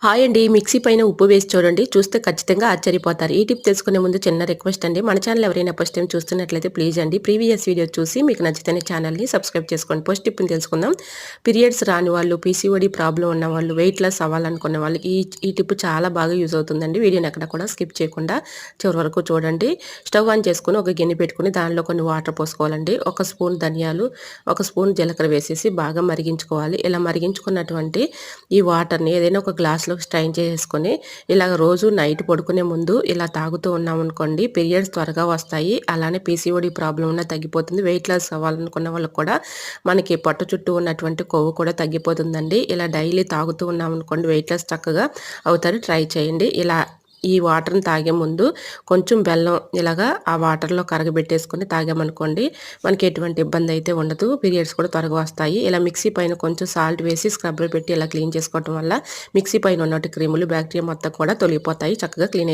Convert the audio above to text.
Hi అండి. Mixie పైన ఉప్పు వేసి చూడండి. చూస్తే ఖచ్చితంగా ఆశ్చర్యపోతారు. ఈ టిప్ తెలుసుకునే ముందు చిన్న రిక్వెస్ట్ అండి. మన ఛానల్ ఎవరైనా ఫస్ట్ టైం చూస్తున్నట్లయితే ప్లీజ్ అండి ప్రీవియస్ వీడియో చూసి మీకు నచ్చితేనే ఛానల్‌ని సబ్స్క్రైబ్ చేసుకోండి. ఫస్ట్ టిప్‌ని తెలుసుకుందాం. పీరియడ్స్ రాని వాళ్ళు, పీసీఓడీ ప్రాబ్లమ్ ఉన్నవాళ్ళు, వెయిట్ లాస్ అవ్వాలనుకునే వాళ్ళు ఈ టిప్ చాలా బాగా యూజ్ అవుతుందండి. వీడియోని ఎక్కడ కూడా స్కిప్ చేయకుండా చివరి వరకు చూడండి. స్టవ్ ఆన్ చేసుకొని ఒక గిన్నె పెట్టుకొని దానిలో కొన్ని వాటర్ పోసుకోవాలండి. ఒక స్పూన్ ధనియాలు, ఒక స్పూన్ జీలకర్ర వేసేసి బాగా మరిగించుకోవాలి. ఇలా మరిగించుకున్నటువంటి ఈ వాటర్‌ని ఏదైనా ఒక గ్లాస్‌లో స్ట్రైన్ చేసేసుకొని ఇలాగ రోజు నైట్ పడుకునే ముందు ఇలా తాగుతూ ఉన్నామనుకోండి పీరియడ్స్ త్వరగా వస్తాయి. అలానే పీసీఓడీ ప్రాబ్లమ్ ఉన్న తగ్గిపోతుంది. వెయిట్ లాస్ అవ్వాలనుకున్న వాళ్ళకి కూడా మనకి పొట్ట చుట్టూ ఉన్నటువంటి కొవ్వు కూడా తగ్గిపోతుందండి. ఇలా డైలీ తాగుతూ ఉన్నామనుకోండి వెయిట్ లాస్ చక్కగా అవుతారు. ట్రై చేయండి. ఇలా ఈ వాటర్‌ని తాగే ముందు కొంచెం బెల్లం ఇలాగా ఆ వాటర్‌లో కరగబెట్టేసుకొని తాగామనుకోండి మనకి ఎటువంటి ఇబ్బంది అయితే ఉండదు. పీరియడ్స్ కూడా త్వరగా వస్తాయి. ఇలా మిక్సీ పైన కొంచెం సాల్ట్ వేసి స్క్రబ్బర్ పెట్టి ఇలా క్లీన్ చేసుకోవటం వల్ల మిక్సీ పైన ఉన్నటి క్రిములు, బ్యాక్టీరియా మొత్తం కూడా తొలగిపోతాయి. చక్కగా క్లీన్